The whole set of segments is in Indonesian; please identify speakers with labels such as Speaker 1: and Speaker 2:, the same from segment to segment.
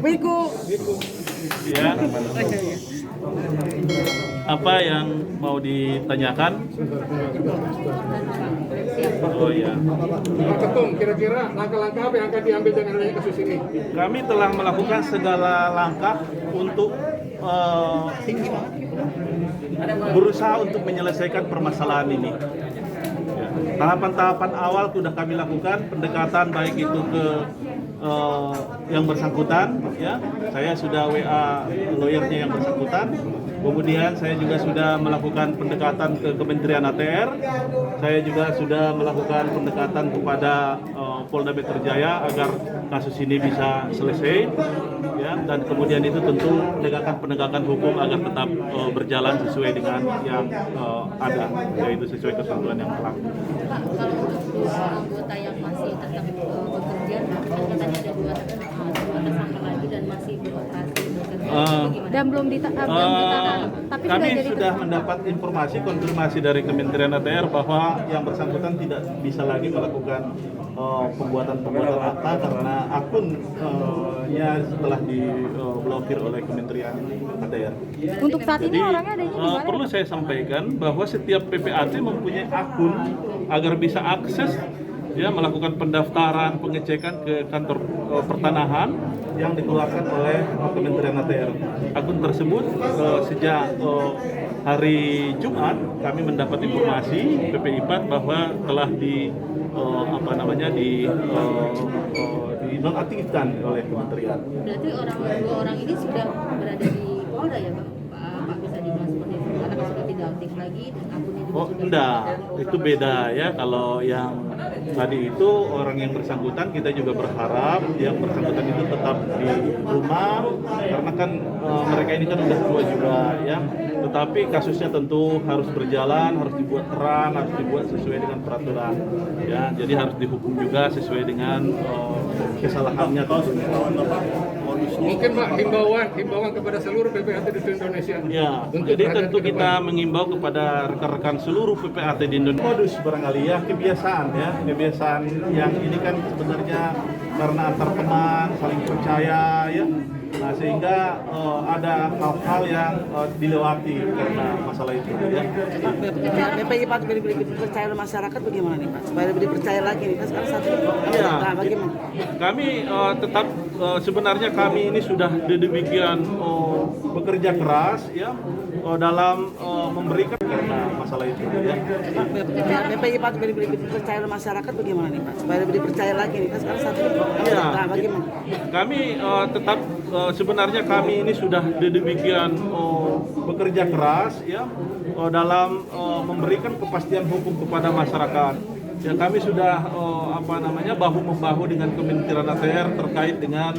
Speaker 1: Wiku.
Speaker 2: Ya. Apa yang mau ditanyakan? Oh ya.
Speaker 3: Pak Ketum, kira-kira langkah-langkah apa yang akan diambil dengan adanya kasus ini?
Speaker 2: Kami telah melakukan segala langkah untuk berusaha untuk menyelesaikan permasalahan ini. Ya. Tahapan-tahapan awal sudah kami lakukan, pendekatan baik itu ke yang bersangkutan, ya. Saya sudah WA lawyernya yang bersangkutan. Kemudian saya juga sudah melakukan pendekatan ke Kementerian ATR. Saya juga sudah melakukan pendekatan kepada Polda Metro Jaya agar kasus ini bisa selesai, ya. Dan kemudian itu tentu penegakan hukum agar tetap berjalan sesuai dengan yang ada, yaitu sesuai ketentuan yang berlaku.
Speaker 4: Pak, kalau untuk dua anggota yang masih tetap bekerja, katanya ada dua tersangka lagi dan masih beroperasi bekerja, bagaimana?
Speaker 1: Dan belum ditahan, tapi
Speaker 2: Kami
Speaker 1: sudah
Speaker 2: sudah mendapat informasi konfirmasi dari Kementerian ATR bahwa yang bersangkutan tidak bisa lagi melakukan pembuatan akta karena akunnya setelah diblokir oleh Kementerian ATR.
Speaker 1: Untuk saat ini orangnya adanya di mana?
Speaker 2: Perlu saya sampaikan bahwa setiap PPAT mempunyai akun agar bisa akses, ya, melakukan pendaftaran, pengecekan ke kantor pertanahan yang dikeluarkan oleh Kementerian ATR. Akun tersebut sejak hari Jumat kami mendapat informasi PPIPAT bahwa telah dinonaktifkan oleh kementerian.
Speaker 4: Berarti dua orang ini sudah berada di Polda ya, Pak bisa dibilang seperti itu, karena kan sudah tidak aktif lagi dan akunnya juga sudah
Speaker 2: Enggak, itu beda ya. Kalau yang tadi itu orang yang bersangkutan, kita juga berharap yang bersangkutan itu tetap di rumah karena kan mereka ini kan udah tua juga ya. Tetapi kasusnya tentu harus berjalan, harus dibuat terang, harus dibuat sesuai dengan peraturan ya. Jadi harus dihukum juga sesuai dengan kesalahannya tentunya.
Speaker 3: Mungkin Pak, himbauan kepada seluruh PPAT di seluruh Indonesia.
Speaker 2: Ya, jadi tentu kita mengimbau kepada rekan-rekan seluruh PPAT di Indonesia. Modus barangkali ya, kebiasaan yang ini kan sebenarnya karena antar teman saling percaya ya. Nah, sehingga ada hal-hal yang dilewati karena masalah itu ya.
Speaker 5: PPI Pak lebih percaya masyarakat bagaimana nih Pak? Supaya lebih dipercaya lagi nih, kan sekarang satu
Speaker 2: Ya,
Speaker 5: bagaimana?
Speaker 2: kami tetap sebenarnya kami ini sudah demikian bekerja keras ya dalam memberikan karena masalah itu ya.
Speaker 5: PPI Pak lebih percaya masyarakat bagaimana nih Pak? Supaya lebih dipercaya lagi nih, kan sekarang satu
Speaker 2: Ya,
Speaker 5: bagaimana?
Speaker 2: kami tetap sebenarnya kami ini sudah demikian bekerja keras ya dalam memberikan kepastian hukum kepada masyarakat. Ya, kami sudah bahu-membahu dengan Kementerian ATR terkait dengan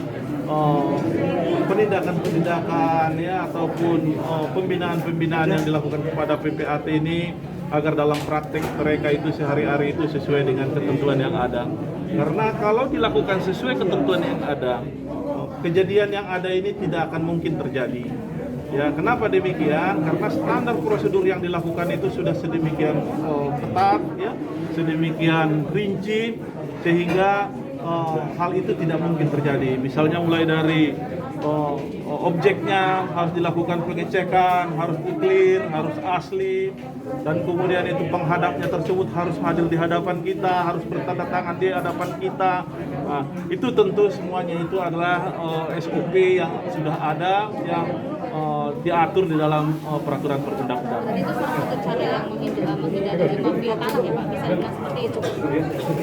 Speaker 2: penindakan ya ataupun pembinaan yang dilakukan kepada PPAT ini agar dalam praktik mereka itu sehari-hari itu sesuai dengan ketentuan yang ada. Karena kalau dilakukan sesuai ketentuan yang ada, kejadian yang ada ini tidak akan mungkin terjadi. Ya, kenapa demikian? Karena standar prosedur yang dilakukan itu sudah sedemikian ketat, ya, sedemikian rinci, sehingga hal itu tidak mungkin terjadi. Misalnya mulai dari objeknya harus dilakukan pengecekan, harus clear, harus asli, dan kemudian itu penghadapnya tersebut harus hadir di hadapan kita, harus bertanda tangan di hadapan kita. Nah, itu tentu semuanya itu adalah SOP yang sudah ada, yang diatur di dalam peraturan perundang-undangan.
Speaker 4: Dan itu salah satu cara yang menghindari mafia tanah ya Pak, bisa dibilang seperti itu.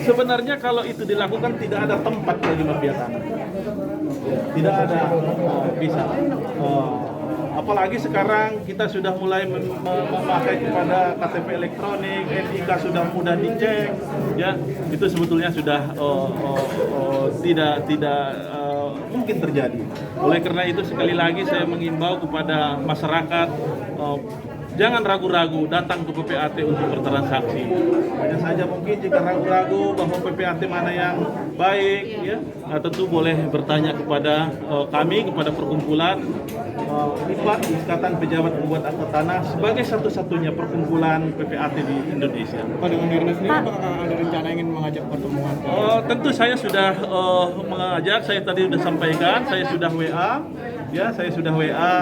Speaker 2: Sebenarnya kalau itu dilakukan tidak ada tempat bagi mafia tanah. Tidak ada bisa. Apalagi sekarang kita sudah mulai memakai kepada KTP elektronik, NIK sudah mudah dicek, ya itu sebetulnya sudah tidak mungkin terjadi. Oleh karena itu sekali lagi saya mengimbau kepada masyarakat jangan ragu-ragu datang ke PPAT untuk bertransaksi. Hanya saja mungkin jika ragu-ragu bahwa PPAT mana yang baik, ya, tentu boleh bertanya kepada kami, kepada perkumpulan IPA, Ikatan Pejabat Pembuat Akta Tanah, sebagai satu-satunya perkumpulan PPAT di Indonesia.
Speaker 3: Pak, dengan Nirna sendiri apakah ada rencana ingin mengajak pertemuan?
Speaker 2: Tentu saya sudah mengajak, saya tadi sudah sampaikan, saya sudah WA, ya, saya sudah WA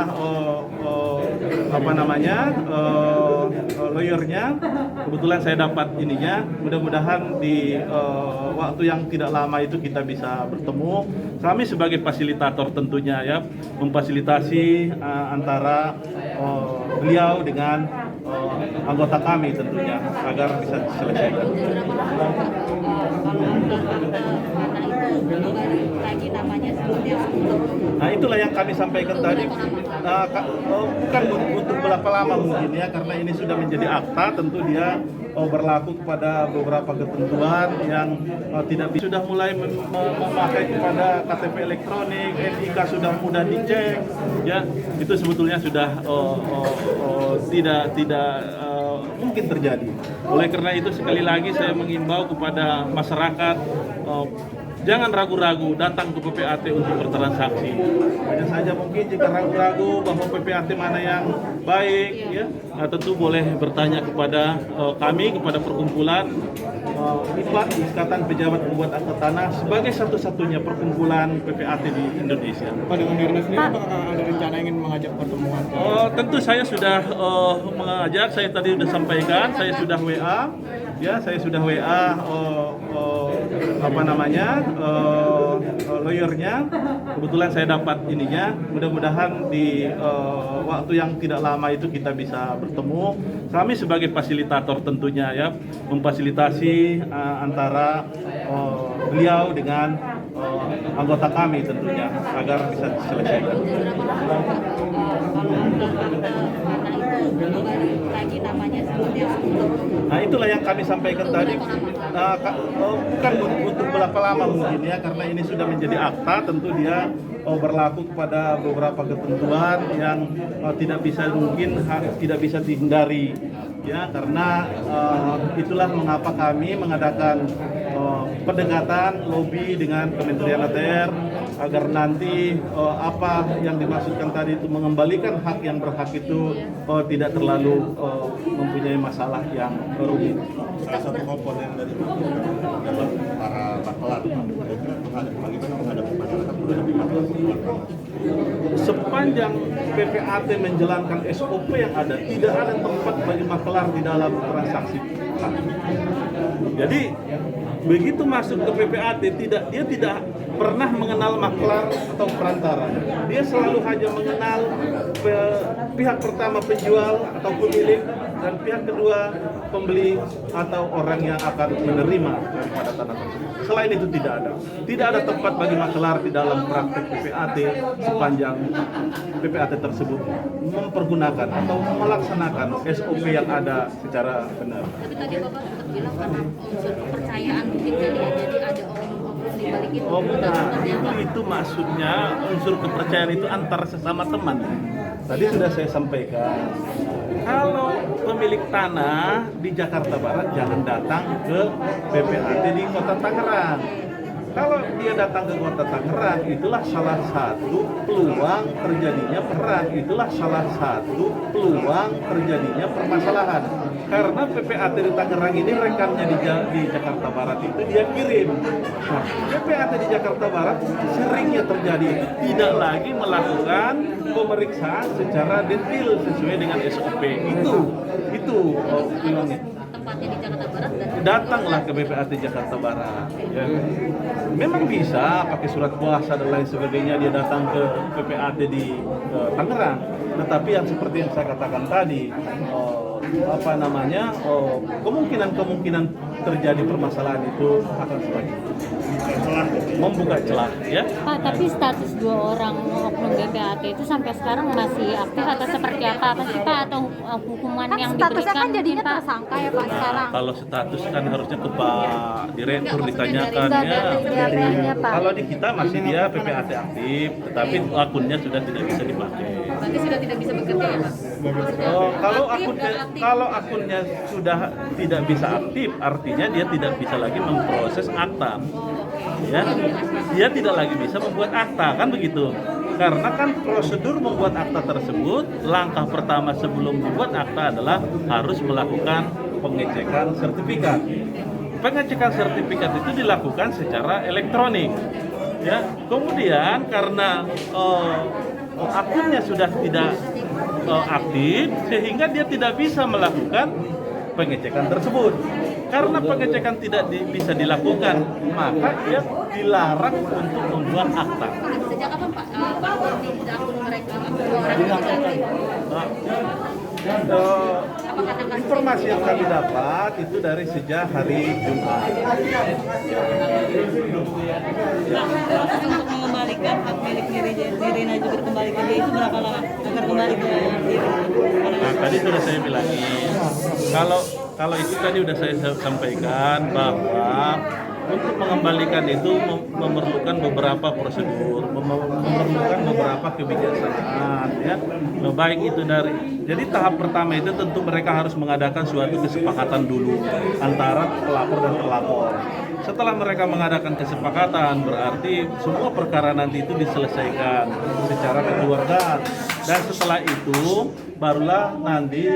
Speaker 2: lawyernya. Kebetulan saya dapat ininya. Mudah-mudahan di waktu yang tidak lama itu kita bisa bertemu. Kami sebagai fasilitator tentunya, ya, memfasilitasi antara beliau dengan anggota kami tentunya agar bisa diselesaikan.
Speaker 4: Lagi namanya seperti apa?
Speaker 2: Nah, itulah yang kami sampaikan tadi. Bukan untuk berapa lama mungkin, ya, karena ini sudah menjadi akta, tentu dia berlaku kepada beberapa ketentuan yang tidak bisa. Sudah mulai memakai kepada KTP elektronik, NIK sudah mudah dicek, ya, itu sebetulnya sudah tidak mungkin terjadi. Oleh karena itu sekali lagi saya mengimbau kepada masyarakat, jangan ragu-ragu datang ke PPAT untuk bertransaksi. Hanya saja mungkin jika ragu-ragu bahwa PPAT mana yang baik, ya, tentu boleh bertanya kepada kami, kepada perkumpulan IPA, Ikatan Pejabat Pembuat Akta Tanah, sebagai satu-satunya perkumpulan PPAT di Indonesia.
Speaker 3: Pak, dengan Nirna sendiri apakah ada rencana ingin mengajak pertemuan?
Speaker 2: Tentu saya sudah mengajak, saya tadi sudah sampaikan, saya sudah WA, ya, saya sudah WA lawyernya. Kebetulan saya dapat ininya. Mudah-mudahan di waktu yang tidak lama itu kita bisa bertemu. Kami sebagai fasilitator tentunya, ya, memfasilitasi antara beliau dengan anggota kami tentunya agar bisa diselesaikan.
Speaker 4: Lagi namanya seperti apa?
Speaker 2: Nah, itulah yang kami sampaikan tadi. Bukan untuk berapa lama mungkin, ya, karena ini sudah menjadi akta, tentu dia berlaku kepada beberapa ketentuan yang tidak bisa dihindari, ya, karena itulah mengapa kami mengadakan pendekatan lobby dengan Kementerian ATR agar nanti apa yang dimaksudkan tadi itu mengembalikan hak yang berhak itu tidak terlalu mempunyai masalah yang rumit.
Speaker 6: Salah satu komponen dari adalah para makelar. Bagaimana menghadapi masyarakat menghadapi makelar?
Speaker 2: Sepanjang PPAT menjalankan SOP yang ada, tidak ada tempat bagi makelar di dalam transaksi. Jadi begitu masuk ke PPAT, dia tidak pernah mengenal maklar atau perantara. Dia selalu hanya mengenal pihak pertama penjual atau pemilik, dan pihak kedua pembeli atau orang yang akan menerima daripada tanah tersebut. Selain itu tidak ada tempat bagi maklar di dalam praktek PPAT sepanjang PPAT tersebut mempergunakan atau melaksanakan SOP yang ada secara benar.
Speaker 4: Tapi tadi Bapak sempat bilang kan unsur kepercayaan mungkin kali ya, jadi ada oknum di balik itu.
Speaker 2: Benar. Itu maksudnya unsur kepercayaan itu antar sesama teman. Tadi sudah saya sampaikan. Kalau pemilik tanah di Jakarta Barat jangan datang ke PPAT di Kota Tangerang. Kalau dia datang ke Kota Tangerang, itulah salah satu peluang terjadinya perang. Itulah salah satu peluang terjadinya permasalahan. Karena PPAT di Tangerang ini rekannya di Jakarta Barat itu dia kirim. Nah, PPAT di Jakarta Barat seringnya terjadi tidak lagi melakukan pemeriksaan secara detail sesuai dengan SOP. Itu pulangnya.
Speaker 4: Tempatnya di Jakarta Barat dan
Speaker 2: Datanglah ke PPAT Jakarta Barat. Ya. Memang bisa pakai surat kuasa dan lain sebagainya dia datang ke PPAT di Tangerang. Tetapi yang seperti yang saya katakan tadi, kemungkinan terjadi permasalahan itu akan semakin membuka celah ya.
Speaker 7: Pak, tapi status 2 orang oknum BPAT itu sampai sekarang masih aktif atau seperti apa sih Pak? Atau hukuman
Speaker 1: Kan
Speaker 7: yang
Speaker 1: statusnya
Speaker 7: diberikan
Speaker 1: kan jadinya
Speaker 7: mungkin, Pak?
Speaker 1: tersangka ya Pak sekarang.
Speaker 2: Kalau status kan harusnya ke Pak Direktur ditanyakan
Speaker 1: Enggak
Speaker 2: ya.
Speaker 1: dari DPR-nya Pak.
Speaker 2: Kalau di kita masih dia PPAT aktif, tetapi akunnya sudah tidak bisa dipakai.
Speaker 4: Berarti sudah tidak bisa bekerja ya Pak? Maksudnya
Speaker 2: Oh,
Speaker 4: aktif dan aktif.
Speaker 2: kalau akunnya sudah tidak bisa aktif, artinya dia tidak bisa lagi memproses akta. Ya, dia tidak lagi bisa membuat akta kan begitu. Karena kan prosedur membuat akta tersebut, langkah pertama sebelum membuat akta adalah harus melakukan pengecekan sertifikat. Pengecekan sertifikat itu dilakukan secara elektronik. Ya, kemudian karena akunnya sudah tidak aktif, sehingga dia tidak bisa melakukan pengecekan tersebut. Karena pengecekan tidak bisa dilakukan, maka dia dilarang untuk membuat akta.
Speaker 4: Sejak kapan Pak password di akun mereka orang tidak aktif?
Speaker 2: Informasi yang kami dapat itu dari sejak hari Jumat.
Speaker 5: Untuk mengembalikan hak milik Nirina juga kembali ke dia itu berapa lama agar kembali ke dia?
Speaker 2: Nah, tadi sudah saya bilangin, kalau itu tadi sudah saya sampaikan bahwa untuk mengembalikan itu memerlukan beberapa prosedur, memerlukan beberapa kebijaksanaan, ya. Baik itu jadi tahap pertama itu tentu mereka harus mengadakan suatu kesepakatan dulu antara pelapor dan terlapor. Setelah mereka mengadakan kesepakatan, berarti semua perkara nanti itu diselesaikan secara kekeluargaan. Dan setelah itu, barulah nanti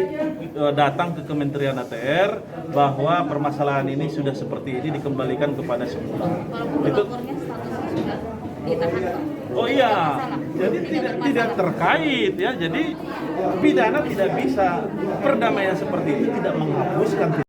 Speaker 2: datang ke Kementerian ATR bahwa permasalahan ini sudah seperti ini dikembalikan kepada semula.
Speaker 4: Walaupun
Speaker 2: Itu,
Speaker 4: pelapornya statusnya sudah ditahan Pak.
Speaker 2: oh iya, jadi tidak terkait ya. Jadi pidana tidak bisa, perdamaian seperti itu tidak menghapuskan